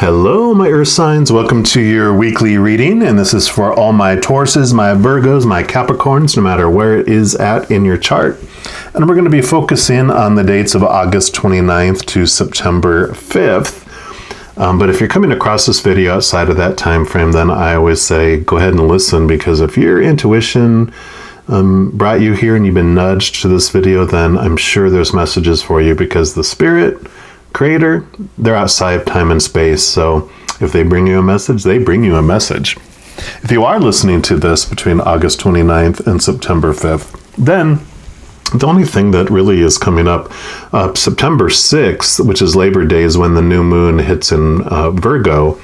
Hello, my Earth signs. Welcome to your weekly reading, and this is for all my Tauruses, my Virgos, my Capricorns, no matter where it is at in your chart. And we're going to be focusing on the dates of August 29th to September 5th. But if you're coming across this video outside of that time frame, then I always say go ahead and listen, because if your intuition brought you here and you've been nudged to this video, then I'm sure there's messages for you, because the Spirit Creator, they're outside of time and space. So if they bring you a message, they bring you a message. If you are listening to this between August 29th and September 5th, then the only thing that really is coming up, September 6th, which is Labor Day, is when the new moon hits in Virgo.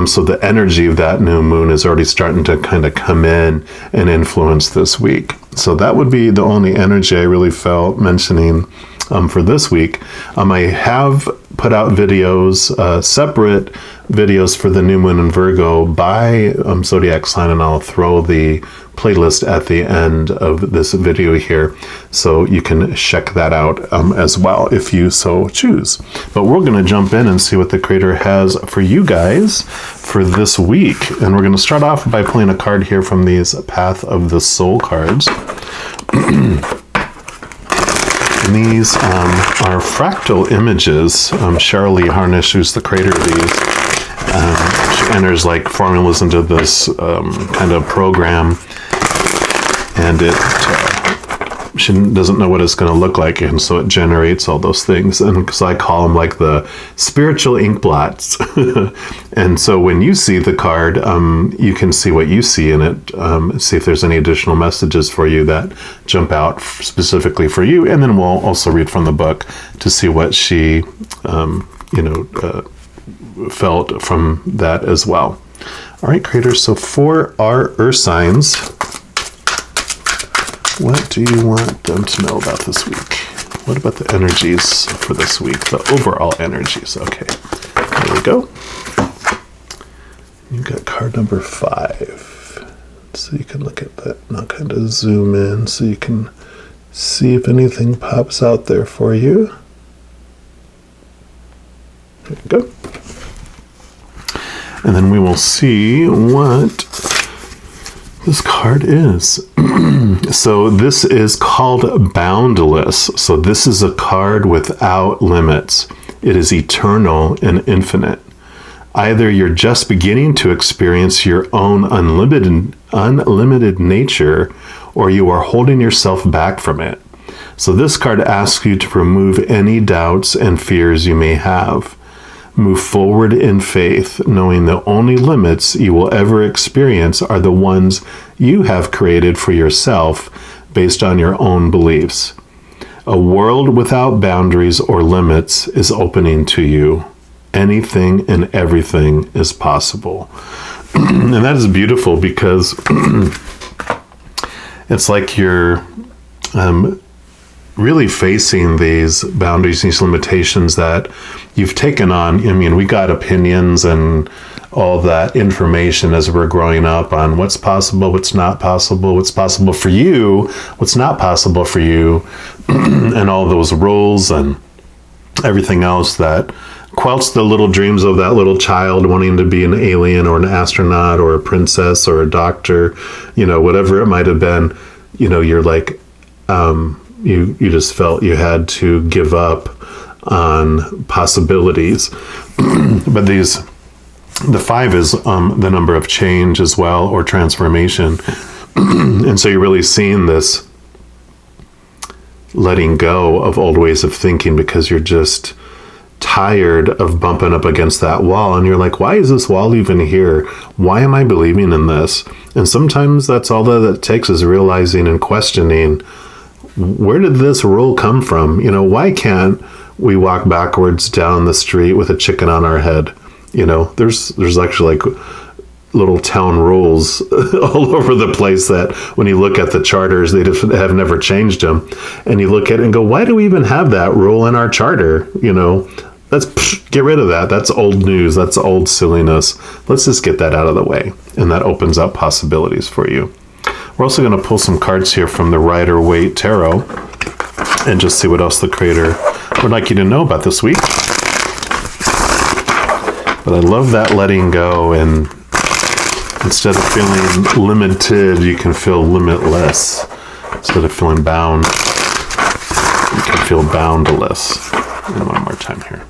So the energy of that new moon is already starting to kind of come in and influence this week. So that would be the only energy I really felt mentioning for this week. I have put out videos, separate videos for the new moon in Virgo by zodiac sign, and I'll throw the playlist at the end of this video here, so you can check that out as well if you so choose. But we're going to jump in and see what the Creator has for you guys for this week. And we're going to start off by pulling a card here from these Path of the Soul cards. And these are fractal images. Cheryl Lee Harnish, who's the creator of these, she enters like formulas into this kind of program, and she doesn't know what it's going to look like, and so it generates all those things. And so I call them like the spiritual ink blots. And so when you see the card, you can see what you see in it, see if there's any additional messages for you that jump out specifically for you, and then we'll also read from the book to see what she felt from that as well. All right, Creator, so for our Earth signs, what do you want them to know about this week? What about the energies for this week? The overall energies. Okay, there we go. You got card number 5. So you can look at that and I'll kind of zoom in so you can see if anything pops out there for you. There you go. And then we will see what this card is. So this is called Boundless. So this is a card without limits. It is eternal and infinite. Either you're just beginning to experience your own unlimited nature, or you are holding yourself back from it. So this card asks you to remove any doubts and fears you may have. Move forward in faith, knowing the only limits you will ever experience are the ones you have created for yourself based on your own beliefs. A world without boundaries or limits is opening to you. Anything and everything is possible. And that is beautiful, because it's like you're really facing these boundaries, these limitations that you've taken on. I mean, we got opinions and all that information as we're growing up on what's possible, what's not possible, what's possible for you, what's not possible for you, and all those rules and everything else that quells the little dreams of that little child wanting to be an alien or an astronaut or a princess or a doctor, whatever it might have been. You're like, you just felt you had to give up on possibilities. But the 5 is the number of change as well, or transformation. And so you're really seeing this letting go of old ways of thinking, because you're just tired of bumping up against that wall, and you're like, why is this wall even here? Why am I believing in this? And sometimes that's all that it takes, is realizing and questioning, where did this rule come from? Why can't we walk backwards down the street with a chicken on our head? There's actually like little town rules all over the place that when you look at the charters, they just have never changed them. And you look at it and go, why do we even have that rule in our charter? Let's get rid of that. That's old news. That's old silliness. Let's just get that out of the way. And that opens up possibilities for you. We're also going to pull some cards here from the Rider-Waite Tarot and just see what else the Creator would like you to know about this week. But I love that letting go, and instead of feeling limited, you can feel limitless. Instead of feeling bound, you can feel boundless. And one more time here.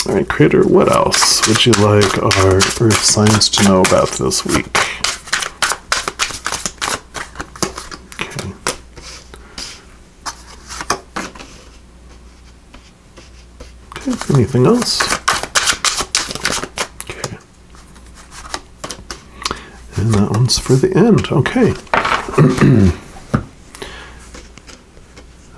All right, Creator, what else would you like our Earth signs to know about this week? Okay. Okay, anything else? Okay. And that one's for the end. Okay.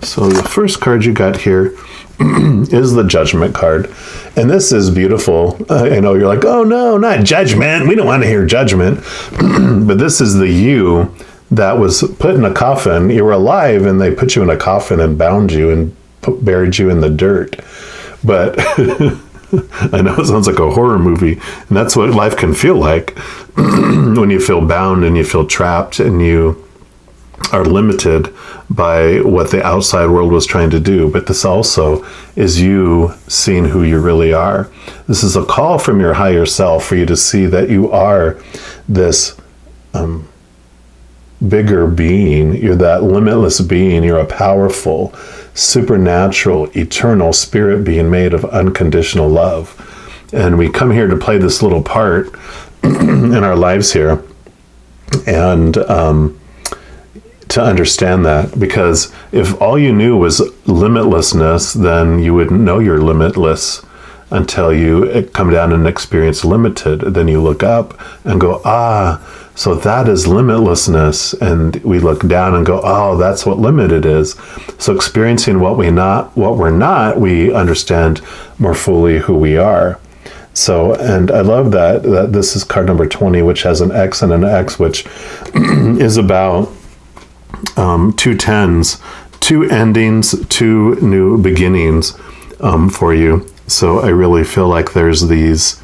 So the first card you got here is the Judgment card. And this is beautiful. I know you're like, oh no, not judgment. We don't want to hear judgment. But this is the you that was put in a coffin. You were alive and they put you in a coffin and bound you and buried you in the dirt. But I know it sounds like a horror movie. And that's what life can feel like when you feel bound and you feel trapped and you are limited by what the outside world was trying to do. But this also is you seeing who you really are. This is a call from your higher self for you to see that you are this bigger being. You're that limitless being. You're a powerful, supernatural, eternal spirit being made of unconditional love. And we come here to play this little part in our lives here. And to understand that, because if all you knew was limitlessness, then you wouldn't know you're limitless until you come down and experience limited. Then you look up and go, so that is limitlessness. And we look down and go, oh, that's what limited is. So experiencing what we're not, we understand more fully who we are. So, and I love that this is card number 20, which has an X and an X, which is about two tens, two endings, two new beginnings for you. So I really feel like there's these,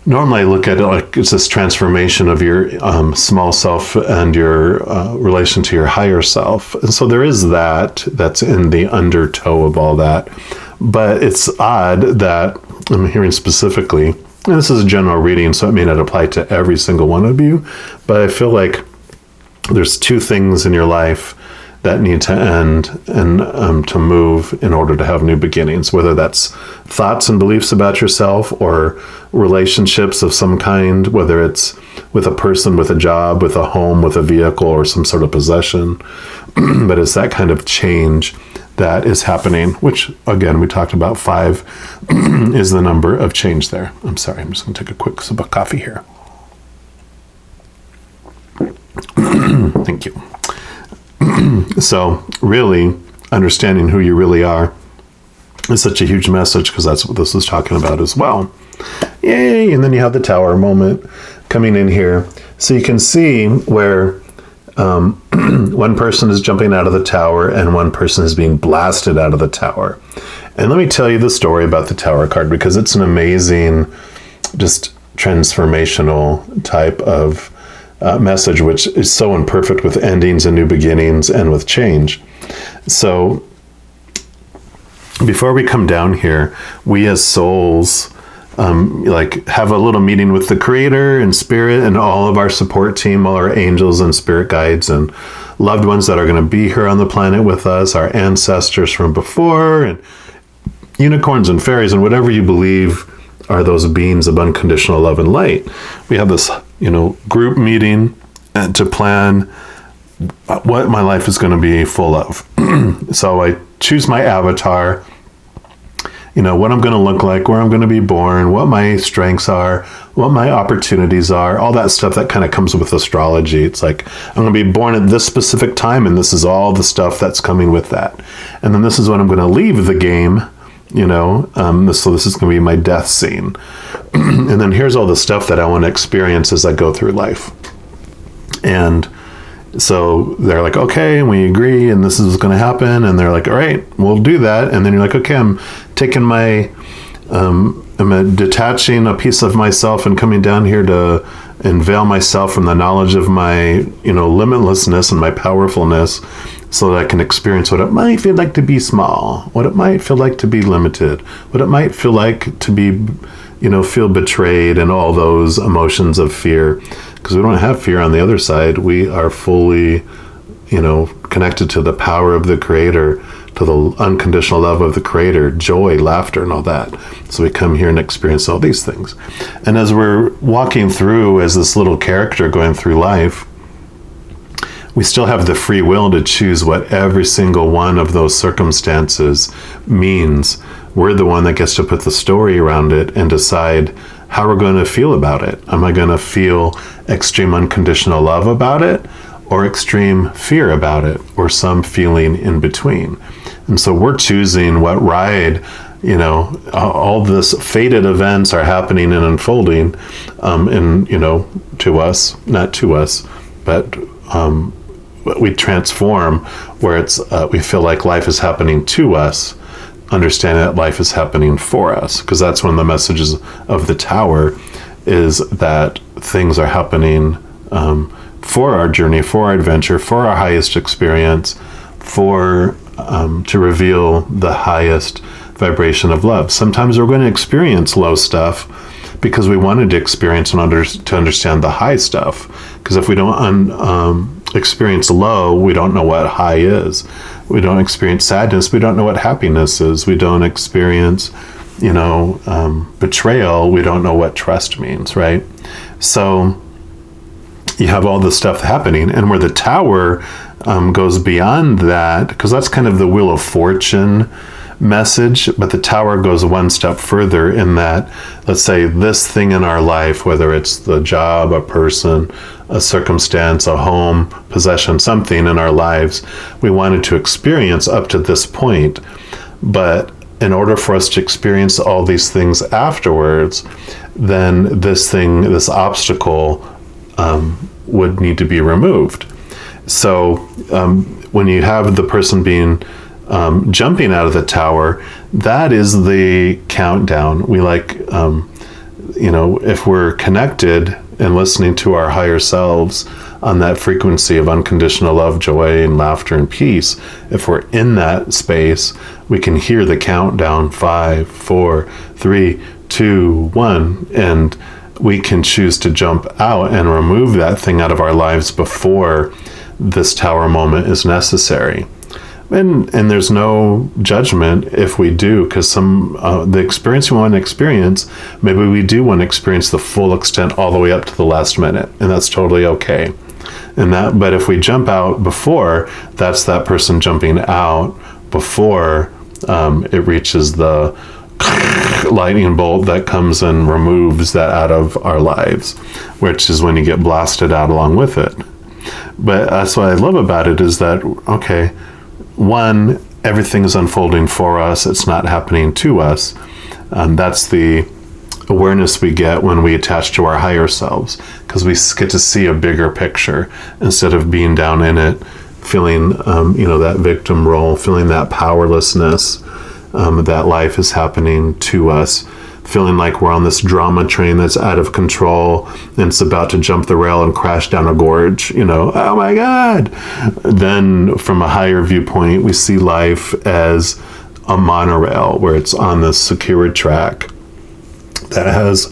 normally I look at it like it's this transformation of your small self and your relation to your higher self. And so there is that's in the undertow of all that. But it's odd that I'm hearing specifically, and this is a general reading, so it may not apply to every single one of you, but I feel like there's two things in your life that need to end and to move in order to have new beginnings, whether that's thoughts and beliefs about yourself or relationships of some kind, whether it's with a person, with a job, with a home, with a vehicle, or some sort of possession. But it's that kind of change that is happening, which, again, we talked about 5 is the number of change there. I'm sorry, I'm just going to take a quick sip of coffee here. Thank you. So really understanding who you really are is such a huge message, because that's what this is talking about as well. Yay! And then you have the tower moment coming in here. So you can see where one person is jumping out of the tower and one person is being blasted out of the tower. And let me tell you the story about the tower card, because it's an amazing, just transformational type of message, which is so imperfect with endings and new beginnings and with change. So before we come down here, we as souls have a little meeting with the Creator and Spirit and all of our support team, all our angels and spirit guides and loved ones that are going to be here on the planet with us, our ancestors from before, and unicorns and fairies and whatever you believe are those beings of unconditional love and light. We have this, group meeting to plan what my life is going to be full of. So I choose my avatar, what I'm going to look like, where I'm going to be born, what my strengths are, what my opportunities are, all that stuff that kind of comes with astrology. It's like, I'm going to be born at this specific time, and this is all the stuff that's coming with that. And then this is when I'm going to leave the game, so this is going to be my death scene. And then here's all the stuff that I want to experience as I go through life. And so they're like, okay, and we agree, and this is going to happen. And they're like, all right, we'll do that. And then you're like, okay, I'm taking I'm detaching a piece of myself and coming down here to unveil myself from the knowledge of my, limitlessness and my powerfulness, so that I can experience what it might feel like to be small, what it might feel like to be limited, what it might feel like to be, feel betrayed, and all those emotions of fear. Because we don't have fear on the other side. We are fully, connected to the power of the Creator, to the unconditional love of the Creator, joy, laughter, and all that. So we come here and experience all these things. And as we're walking through, as this little character going through life, we still have the free will to choose what every single one of those circumstances means. We're the one that gets to put the story around it and decide how we're going to feel about it. Am I going to feel extreme unconditional love about it, or extreme fear about it, or some feeling in between? And so we're choosing what ride, all this fated events are happening and unfolding, to us, not to us, but we transform where it's, we feel like life is happening to us, understanding that life is happening for us, because that's one of the messages of the Tower, is that things are happening for our journey, for our adventure, for our highest experience, for to reveal the highest vibration of love. Sometimes we're going to experience low stuff because we wanted to experience and to understand the high stuff. Because if we don't experience low, we don't know what high is. We don't experience sadness, we don't know what happiness is. We don't experience, betrayal, we don't know what trust means, right? So you have all this stuff happening, and where the Tower goes beyond that, because that's kind of the Wheel of Fortune message, but the Tower goes one step further in that, let's say this thing in our life, whether it's the job, a person, a circumstance, a home, possession, something in our lives we wanted to experience up to this point, but in order for us to experience all these things afterwards, then this obstacle would need to be removed. So when you have the person being jumping out of the Tower, that is the countdown. We if we're connected and listening to our higher selves on that frequency of unconditional love, joy, and laughter and peace, if we're in that space, we can hear the countdown, 5, 4, 3, 2, 1, and we can choose to jump out and remove that thing out of our lives before this Tower moment is necessary. And there's no judgment if we do, because the experience we want to experience, maybe we do want to experience the full extent all the way up to the last minute, and that's totally okay. But if we jump out before, that's that person jumping out before it reaches the lightning bolt that comes and removes that out of our lives, which is when you get blasted out along with it. But that's what I love about it, is that, okay, one, everything is unfolding for us. It's not happening to us. That's the awareness we get when we attach to our higher selves, because we get to see a bigger picture instead of being down in it, feeling, that victim role, feeling that powerlessness, that life is happening to us, feeling like we're on this drama train that's out of control and it's about to jump the rail and crash down a gorge, oh my God. Then from a higher viewpoint, we see life as a monorail where it's on this secured track that has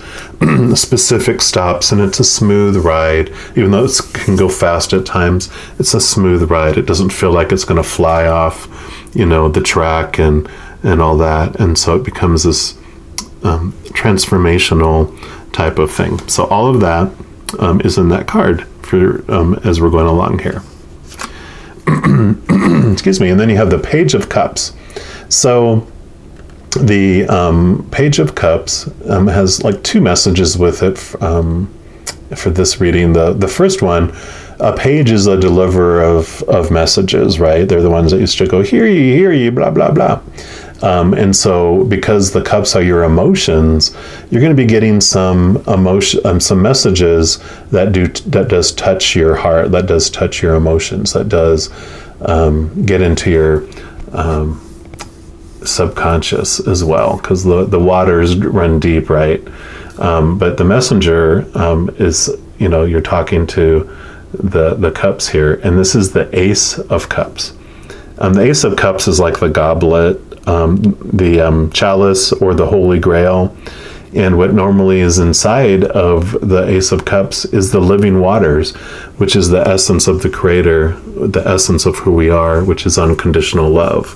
specific stops, and it's a smooth ride. Even though it can go fast at times, it's a smooth ride. It doesn't feel like it's going to fly off, the track and all that. And so it becomes this transformational type of thing. So all of that is in that card for as we're going along here. Excuse me. And then you have the Page of Cups. So the Page of Cups has two messages with it for this reading. The first one, a page is a deliverer of messages, right? They're the ones that used to go, hear ye, blah, blah, blah. And so because the cups are your emotions, you're going to be getting some messages that does touch your heart, that does touch your emotions, that does get into your subconscious as well, because the waters run deep, right? But the messenger is, you're talking to the cups here, and this is the Ace of Cups. The Ace of Cups is like the goblet, the chalice, or the Holy Grail. And what normally is inside of the Ace of Cups is the living waters, which is the essence of the Creator, the essence of who we are, which is unconditional love.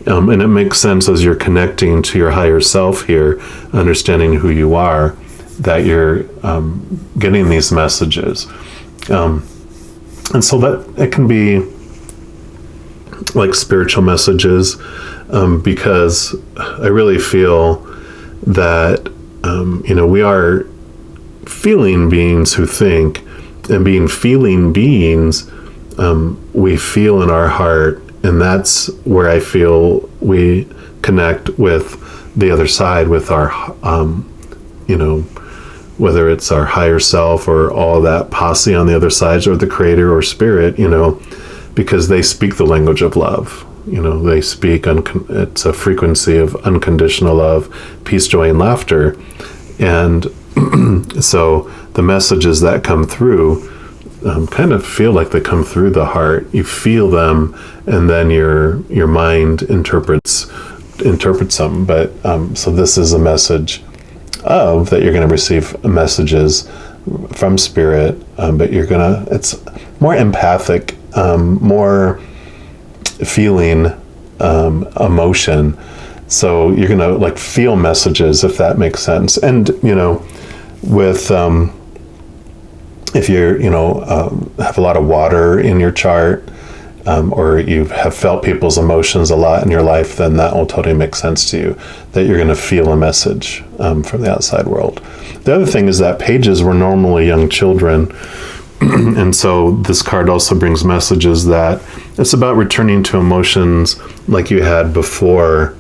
And it makes sense as you're connecting to your higher self here, understanding who you are, that you're getting these messages. And so that it can be like spiritual messages, because I really feel that we are feeling beings who think, and being feeling beings, we feel in our heart, and that's where I feel we connect with the other side, with our, whether it's our higher self or all that posse on the other side, or the Creator or Spirit, because they speak the language of love. They speak, it's a frequency of unconditional love, peace, joy, and laughter. And so the messages that come through kind of feel like they come through the heart. You feel them, and then your mind interprets them. But so this is a message of that you're going to receive messages from Spirit, but it's more empathic, more feeling, emotion. So you're going to like feel messages, if that makes sense. And, with, if you're, have a lot of water in your chart, or you have felt people's emotions a lot in your life, then that will totally make sense to you, that you're going to feel a message from the outside world. The other thing is that pages were normally young children. And so this card also brings messages that it's about returning to emotions like you had before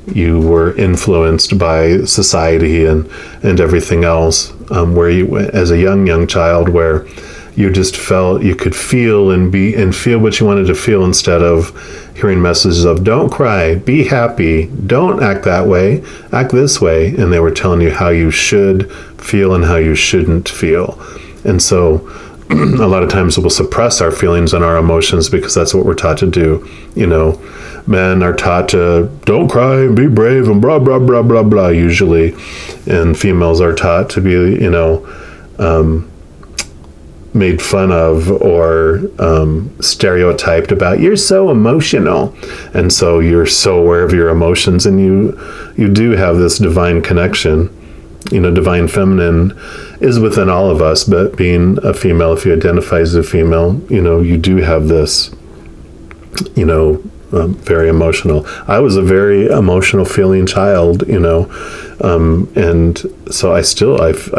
you were influenced by society and everything else, where you, as a young child, where you just felt you could feel and feel what you wanted to feel, instead of hearing messages of don't cry, be happy, don't act that way, act this way. And they were telling you how you should feel and how you shouldn't feel. And so a lot of times we'll suppress our feelings and our emotions because that's what we're taught to do. Men are taught to don't cry, be brave, and blah, blah, blah, blah, blah, usually. And females are taught to be, made fun of or stereotyped about, you're so emotional. And so you're so aware of your emotions, and you do have this divine connection. Divine feminine is within all of us, but being a female, if you identify as a female, you do have this, very emotional. I was a very emotional feeling child, and so I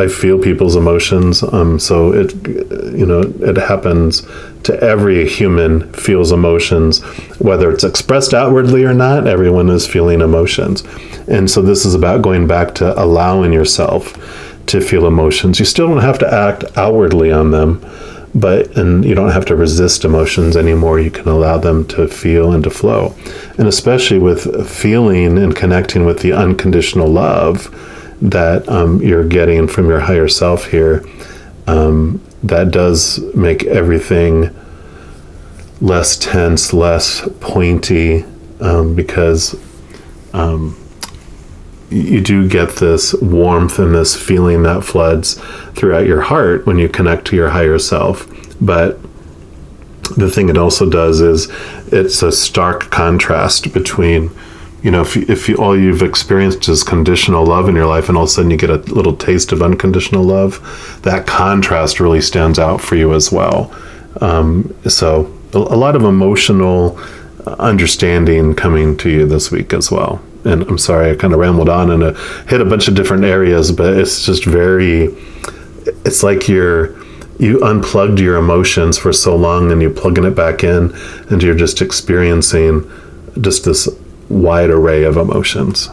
feel people's emotions. So it happens to every human feels emotions, whether it's expressed outwardly or not. Everyone is feeling emotions. And so this is about going back to allowing yourself to feel emotions. You still don't have to act outwardly on them, and you don't have to resist emotions anymore. You can allow them to feel and to flow. And especially with feeling and connecting with the unconditional love that you're getting from your higher self here, that does make everything less tense, less pointy, because you do get this warmth and this feeling that floods throughout your heart when you connect to your higher self. But the thing it also does is it's a stark contrast between, if all you've experienced is conditional love in your life, and all of a sudden you get a little taste of unconditional love, that contrast really stands out for you as well. So a lot of emotional understanding coming to you this week as well. And I'm sorry, I kind of rambled on and hit a bunch of different areas, but it's just it's like you unplugged your emotions for so long, and you're plugging it back in, and you're just experiencing just this wide array of emotions,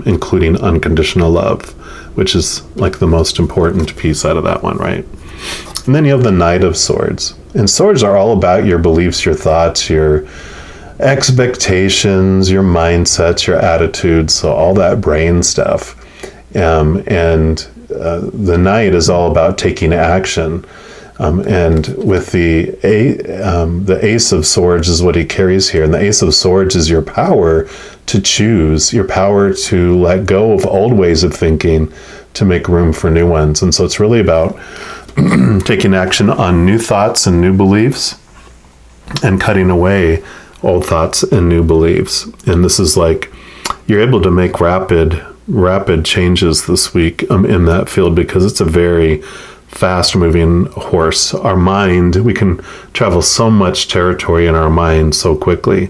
including unconditional love, which is like the most important piece out of that one, right? And then you have the Knight of Swords. And swords are all about your beliefs, your thoughts, your expectations, your mindsets, your attitudes, so all that brain stuff. The Knight is all about taking action. And with the Ace of Swords is what he carries here. And the Ace of Swords is your power to choose, your power to let go of old ways of thinking to make room for new ones. And so it's really about taking action on new thoughts and new beliefs and cutting away old thoughts and new beliefs. And this is like, you're able to make rapid changes this week in that field, because it's a very fast moving horse. Our mind, we can travel so much territory in our mind so quickly.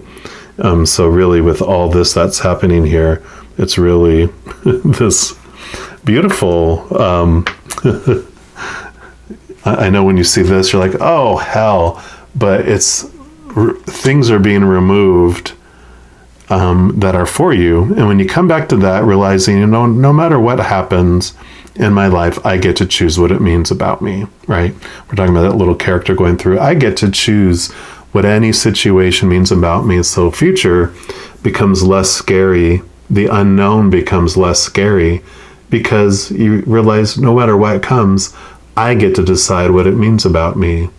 So really with all this that's happening here, it's really this beautiful, I know when you see this, you're like, oh, hell, but things are being removed that are for you. And when you come back to that, realizing, no matter what happens in my life, I get to choose what it means about me, right? We're talking about that little character going through. I get to choose what any situation means about me. So future becomes less scary. The unknown becomes less scary, because you realize no matter what comes, I get to decide what it means about me.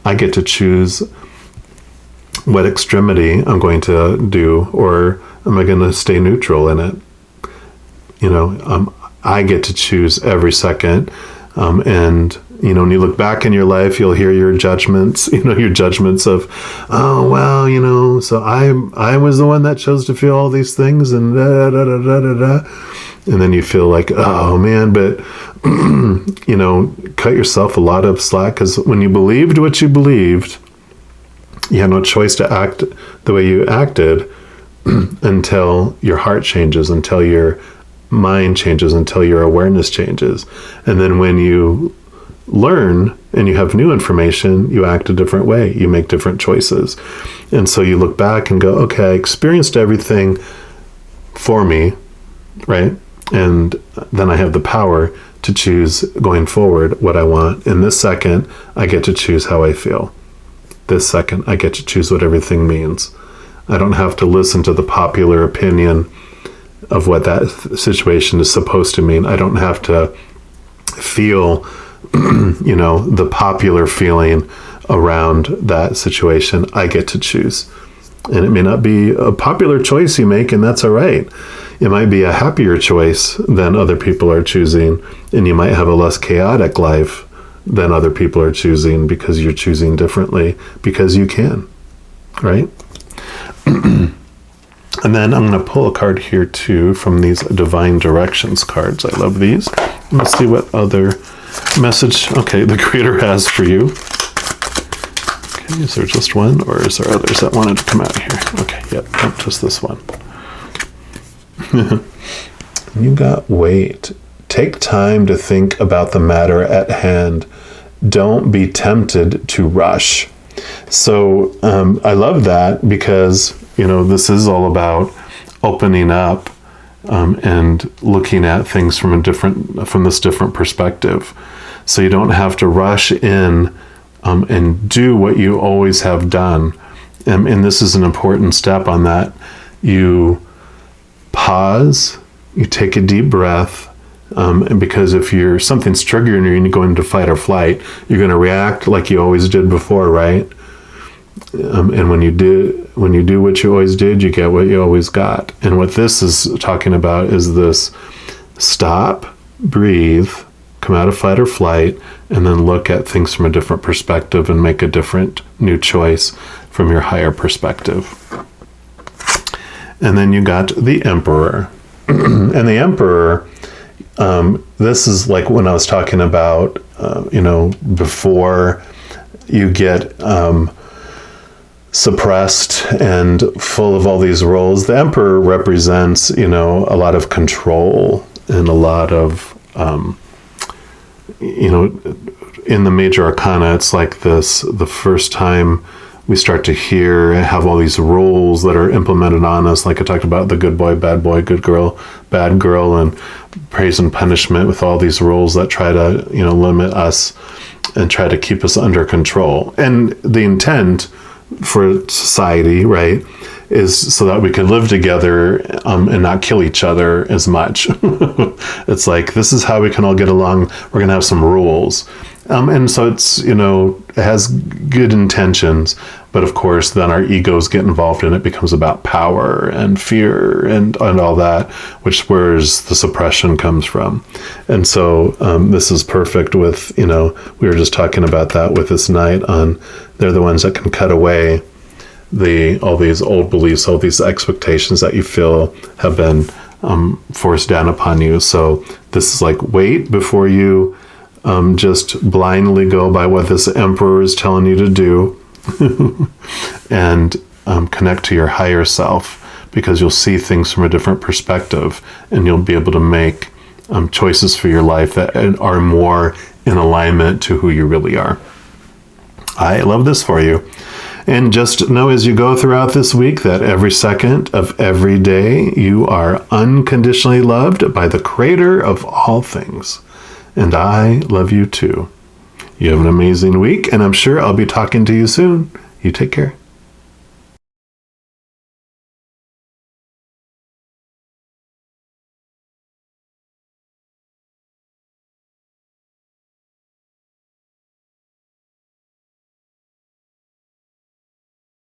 I get to choose what extremity I'm going to do, or am I going to stay neutral in it? I get to choose every second. And, when you look back in your life, you'll hear your judgments, your judgments of, oh, well, so I was the one that chose to feel all these things, and da, da, da, da, da, da. And then you feel like, oh man, but, cut yourself a lot of slack, because when you believed what you believed, you had no choice to act the way you acted until your heart changes, until your mind changes, until your awareness changes. And then when you learn and you have new information, you act a different way. You make different choices. And so you look back and go, okay, I experienced everything for me, right? And then I have the power to choose going forward what I want. In this second, I get to choose how I feel. This second, I get to choose what everything means. I don't have to listen to the popular opinion of what that situation is supposed to mean. I don't have to feel, the popular feeling around that situation. I get to choose. And it may not be a popular choice you make, and that's all right. It might be a happier choice than other people are choosing, and you might have a less chaotic life than other people are choosing, because you're choosing differently, because you can, right? And then I'm going to pull a card here too from these Divine Directions cards. I love these. Let's see what other message, the Creator has for you. Okay, is there just one, or is there others that wanted to come out here? Okay, yep, just this one. You got wait. Take time to think about the matter at hand. Don't be tempted to rush. So I love that, because this is all about opening up and looking at things from this different perspective. So you don't have to rush in and do what you always have done. And this is an important step on that. You pause, you take a deep breath, and because if something's triggering you and you go into fight or flight, you're going to react like you always did before, right? And when you do what you always did, you get what you always got. And what this is talking about is this: stop, breathe, come out of fight or flight, and then look at things from a different perspective and make a different new choice from your higher perspective. And then you got the Emperor. And the Emperor, this is like when I was talking about, before you get suppressed and full of all these roles. The Emperor represents, a lot of control and a lot of, in the major arcana, it's like this, the first time we start to have all these rules that are implemented on us. Like I talked about the good boy, good girl, bad girl, and praise and punishment, with all these rules that try to, limit us and try to keep us under control. And the intent for society, right, is so that we can live together and not kill each other as much. It's like, this is how we can all get along. We're going to have some rules. And so it's, it has good intentions, but of course then our egos get involved and it becomes about power and fear and all that, which where's the suppression comes from. And so this is perfect with, we were just talking about that with this night on, they're the ones that can cut away all these old beliefs, all these expectations that you feel have been forced down upon you. So this is like, wait before you just blindly go by what this emperor is telling you to do and connect to your higher self, because you'll see things from a different perspective and you'll be able to make choices for your life that are more in alignment to who you really are. I love this for you. And just know as you go throughout this week that every second of every day you are unconditionally loved by the Creator of all things. And I love you too. You have an amazing week, and I'm sure I'll be talking to you soon. You take care.